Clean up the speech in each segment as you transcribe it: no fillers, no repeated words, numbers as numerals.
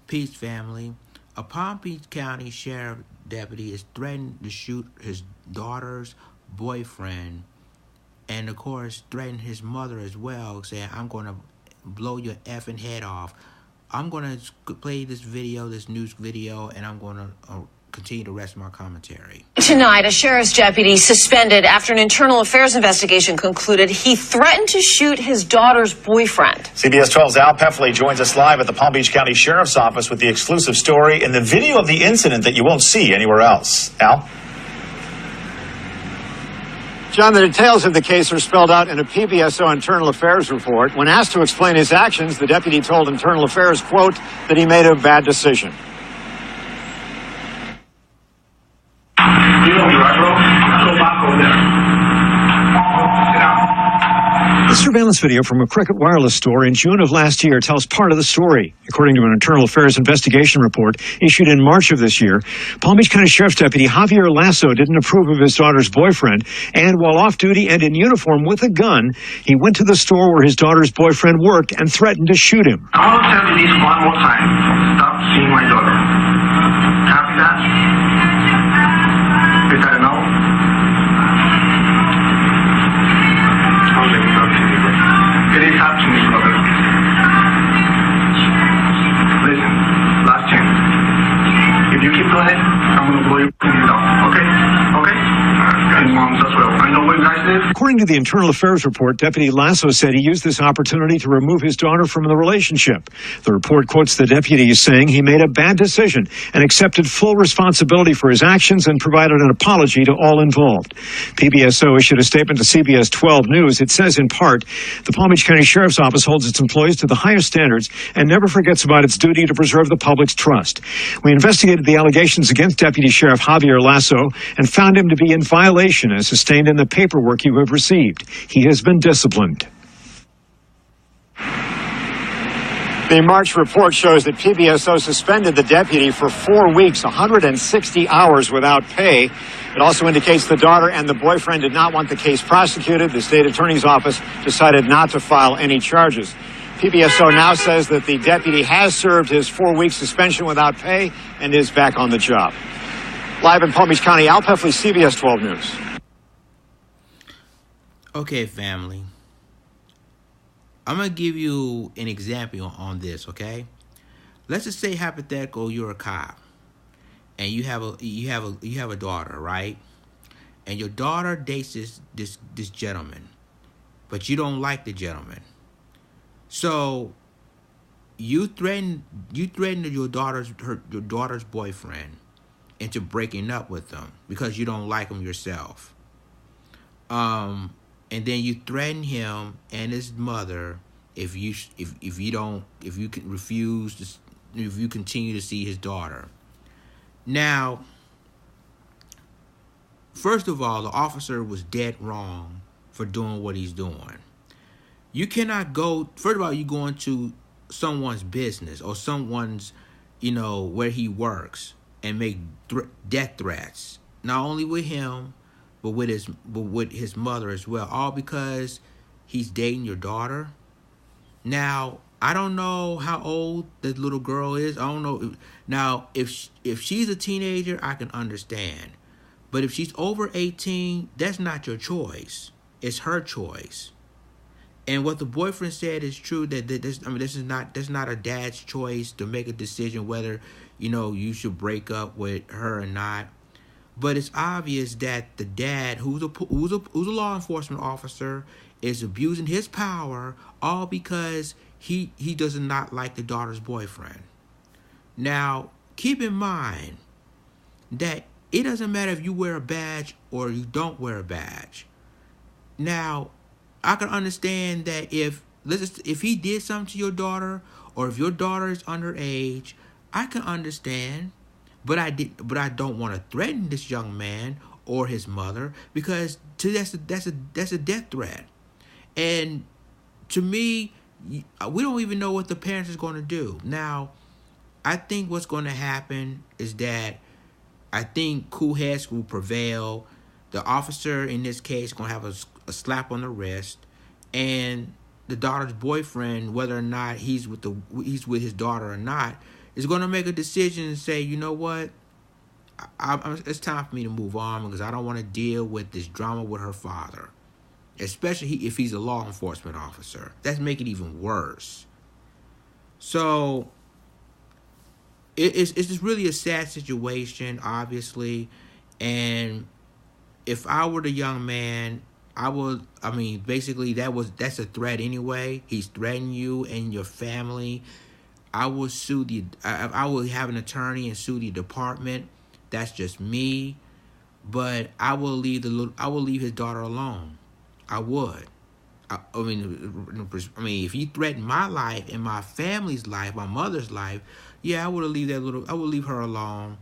Peace, family. A Palm Beach County Sheriff deputy is threatened to shoot his daughter's boyfriend, and of course threatened his mother as well, saying, "I'm going to blow your effing head off." I'm going to play this video, this news video, and I'm going to continue the rest of my commentary. Tonight, a sheriff's deputy suspended after an internal affairs investigation concluded he threatened to shoot his daughter's boyfriend. CBS 12's Al Peffley joins us live at the Palm Beach County Sheriff's Office with the exclusive story and the video of the incident that you won't see anywhere else. Al? John, the details of the case are spelled out in a PBSO Internal Affairs report. When asked to explain his actions, the deputy told Internal Affairs, quote, that he made a bad decision. You know me, right, bro? Go back over there. Sit down. The surveillance video from a Cricket Wireless store in June of last year tells part of the story. According to an Internal Affairs investigation report issued in March of this year, Palm Beach County Sheriff's Deputy Javier Lasso didn't approve of his daughter's boyfriend, and while off duty and in uniform with a gun, he went to the store where his daughter's boyfriend worked and threatened to shoot him. I'll tell you this one more time. Stop seeing my daughter. Copy that? Is that a no? I'll let you talk to me, bro. It is up to me, brother. Listen, last chance. If you keep doing it, I'm going to blow your head off. Okay? Okay? And moms as well. I know where you guys live. According to the Internal Affairs report, Deputy Lasso said he used this opportunity to remove his daughter from the relationship. The report quotes the deputy as saying he made a bad decision and accepted full responsibility for his actions and provided an apology to all involved. PBSO issued a statement to CBS 12 News. It says, in part, the Palm Beach County Sheriff's Office holds its employees to the highest standards and never forgets about its duty to preserve the public's trust. We investigated the allegations against Deputy Sheriff Javier Lasso and found him to be in violation as sustained in the paperwork you have received. He has been disciplined. The March report shows that PBSO suspended the deputy for 4 weeks, 160 hours without pay. It also indicates the daughter and the boyfriend did not want the case prosecuted. The state attorney's office decided not to file any charges. PBSO now says that the deputy has served his 4-week suspension without pay and is back on the job. Live in Palm Beach County, Al Peffley, CBS 12 News. Okay, family. I'm going to give you an example on this, okay? Let's just say hypothetical you're a cop and you have a daughter, right? And your daughter dates this gentleman, but you don't like the gentleman. So you threaten your daughter's boyfriend into breaking up with them because you don't like him yourself. And then you threaten him and his mother if you continue to see his daughter. Now, first of all, the officer was dead wrong for doing what he's doing. You cannot go. First of all, you go into someone's business or someone's, where he works and make death threats, not only with him, but with his mother as well, all because he's dating your daughter. Now, I don't know how old the little girl is. I don't know. Now, if she's a teenager, I can understand. But if she's over 18, that's not your choice. It's her choice. And what the boyfriend said is true. That's not a dad's choice to make a decision whether you should break up with her or not. But it's obvious that the dad, who's a law enforcement officer, is abusing his power all because he does not like the daughter's boyfriend. Now, keep in mind that it doesn't matter if you wear a badge or you don't wear a badge. Now, I can understand that if he did something to your daughter or if your daughter is underage, I can understand. But I don't want to threaten this young man or his mother because that's a death threat. And to me, we don't even know what the parents is going to do. Now, I think what's going to happen is that I think cool heads will prevail. The officer in this case is going to have a slap on the wrist, and the daughter's boyfriend, whether or not he's with his daughter or not, is going to make a decision and say, you know what, it's time for me to move on because I don't want to deal with this drama with her father, especially if he's a law enforcement officer. That's making it even worse. So it's just really a sad situation, obviously. And if I were the young man, basically that's a threat anyway. He's threatening you and your family. I will sue I will have an attorney and sue the department. That's just me. But I will leave his daughter alone. I would. I mean, if he threatened my life and my family's life, my mother's life, yeah, I would leave her alone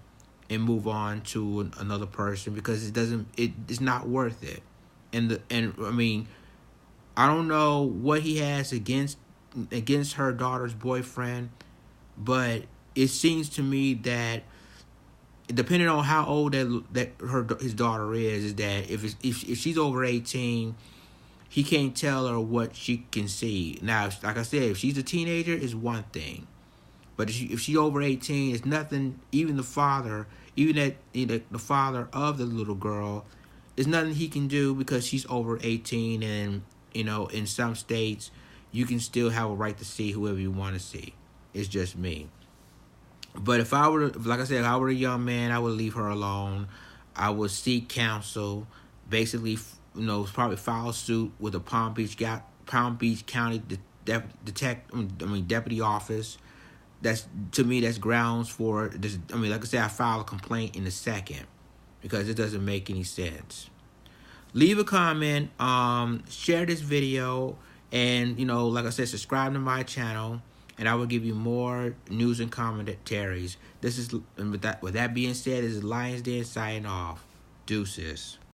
and move on to another person because it's not worth it. And I don't know what he has against her daughter's boyfriend, but it seems to me that depending on how old his daughter is that if she's over 18, he can't tell her what she can see. Now, like I said, if she's a teenager, it's one thing. But if she's over 18, it's nothing. Even the father of the little girl, there's nothing he can do because she's over 18. And, in some states, you can still have a right to see whoever you want to see. It's just me. But if I were a young man, I would leave her alone. I would seek counsel. Basically, probably file suit with the Palm Beach County Deputy Office. That's grounds for this. Like I said, I file a complaint in a second because it doesn't make any sense. Leave a comment, share this video, and like I said, subscribe to my channel, and I will give you more news and commentaries. With that being said, this is Lions Den signing off. Deuces.